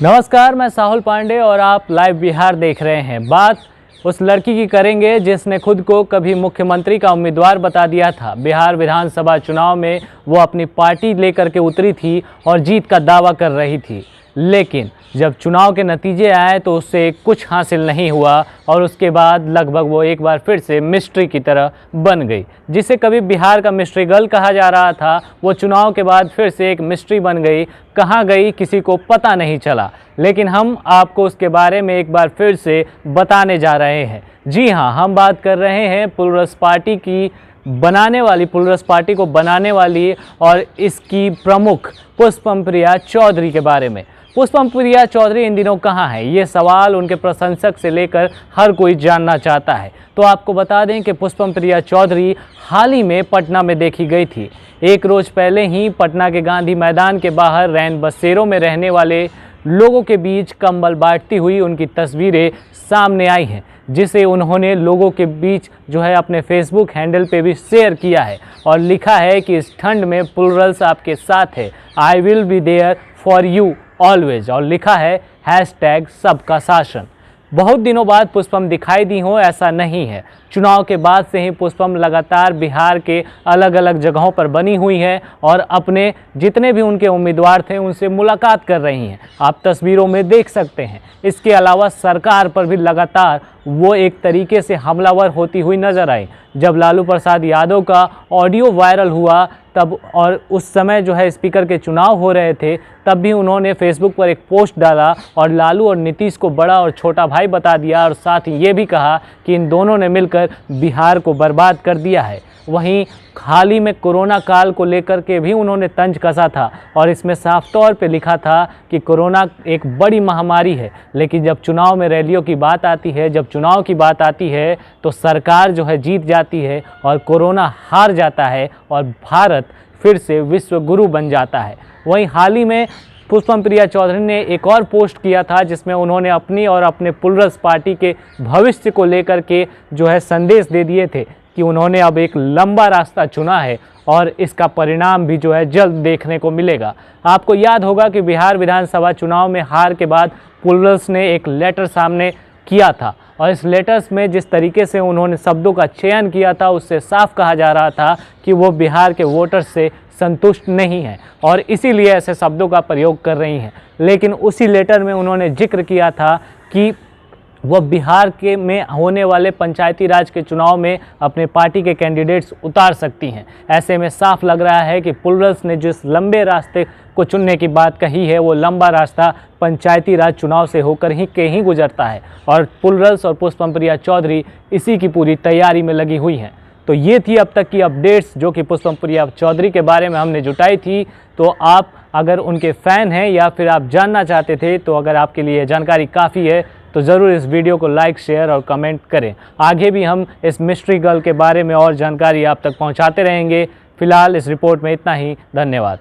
नमस्कार, मैं साहुल पांडे और आप लाइव बिहार देख रहे हैं। बात उस लड़की की करेंगे जिसने खुद को कभी मुख्यमंत्री का उम्मीदवार बता दिया था। बिहार विधानसभा चुनाव में वो अपनी पार्टी लेकर के उतरी थी और जीत का दावा कर रही थी, लेकिन जब चुनाव के नतीजे आए तो उससे कुछ हासिल नहीं हुआ और उसके बाद लगभग वो एक बार फिर से मिस्ट्री की तरह बन गई। जिसे कभी बिहार का मिस्ट्री गर्ल कहा जा रहा था, वो चुनाव के बाद फिर से एक मिस्ट्री बन गई। कहाँ गई किसी को पता नहीं चला, लेकिन हम आपको उसके बारे में एक बार फिर से बताने जा रहे हैं। जी हाँ, हम बात कर रहे हैं प्लुरल्स पार्टी की प्लुरल्स पार्टी को बनाने वाली और इसकी प्रमुख पुष्पम प्रिया चौधरी के बारे में। पुष्पम प्रिया चौधरी इन दिनों कहाँ है, ये सवाल उनके प्रशंसक से लेकर हर कोई जानना चाहता है। तो आपको बता दें कि पुष्पम प्रिया चौधरी हाल ही में पटना में देखी गई थी। एक रोज़ पहले ही पटना के गांधी मैदान के बाहर रैन बसेरों में रहने वाले लोगों के बीच कंबल बांटती हुई उनकी तस्वीरें सामने आई हैं, जिसे उन्होंने लोगों के बीच जो है अपने फेसबुक हैंडल पे भी शेयर किया है और लिखा है कि इस ठंड में प्लुरल्स आपके साथ है, I will be there for you always, और लिखा है हैशटैग सबका शासन। बहुत दिनों बाद पुष्पम दिखाई दी हो ऐसा नहीं है। चुनाव के बाद से ही पुष्पम लगातार बिहार के अलग अलग जगहों पर बनी हुई है और अपने जितने भी उनके उम्मीदवार थे उनसे मुलाकात कर रही हैं। आप तस्वीरों में देख सकते हैं। इसके अलावा सरकार पर भी लगातार वो एक तरीके से हमलावर होती हुई नजर आई। जब लालू प्रसाद यादव का ऑडियो वायरल हुआ तब और उस समय जो है स्पीकर के चुनाव हो रहे थे, तब भी उन्होंने फेसबुक पर एक पोस्ट डाला और लालू और नीतीश को बड़ा और छोटा भाई बता दिया और साथ ही ये भी कहा कि इन दोनों ने मिलकर बिहार को बर्बाद कर दिया है। वहीं हाल ही में कोरोना काल को लेकर के भी उन्होंने तंज कसा था और इसमें साफ तौर पे लिखा था कि कोरोना एक बड़ी महामारी है, लेकिन जब चुनाव में रैलियों की बात आती है, जब चुनाव की बात आती है तो सरकार जो है जीत जाती है और कोरोना हार जाता है और भारत फिर से विश्व गुरु बन जाता है। वहीं हाल ही में पुष्पम प्रिया चौधरी ने एक और पोस्ट किया था जिसमें उन्होंने अपनी और अपने प्लुरल्स पार्टी के भविष्य को लेकर के जो है संदेश दे दिए थे कि उन्होंने अब एक लंबा रास्ता चुना है और इसका परिणाम भी जो है जल्द देखने को मिलेगा। आपको याद होगा कि बिहार विधानसभा चुनाव में हार के बाद प्लुरल्स ने एक लेटर सामने किया था और इस लेटर्स में जिस तरीके से उन्होंने शब्दों का चयन किया था उससे साफ कहा जा रहा था कि वो बिहार के वोटर्स से संतुष्ट नहीं है और इसीलिए ऐसे शब्दों का प्रयोग कर रही हैं। लेकिन उसी लेटर में उन्होंने जिक्र किया था कि वह बिहार के में होने वाले पंचायती राज के चुनाव में अपने पार्टी के कैंडिडेट्स उतार सकती हैं। ऐसे में साफ लग रहा है कि प्लुरल्स ने जिस लंबे रास्ते को चुनने की बात कही है वो लंबा रास्ता पंचायती राज चुनाव से होकर ही गुजरता है और प्लुरल्स और पुष्पम प्रिया चौधरी इसी की पूरी तैयारी में लगी हुई हैं। तो ये थी अब तक की अपडेट्स जो कि पुष्पम प्रिया चौधरी के बारे में हमने जुटाई थी। तो आप अगर उनके फ़ैन हैं या फिर आप जानना चाहते थे, तो अगर आपके लिए जानकारी काफ़ी है तो ज़रूर इस वीडियो को लाइक, शेयर और कमेंट करें। आगे भी हम इस मिस्ट्री गर्ल के बारे में और जानकारी आप तक पहुंचाते रहेंगे। फिलहाल इस रिपोर्ट में इतना ही। धन्यवाद।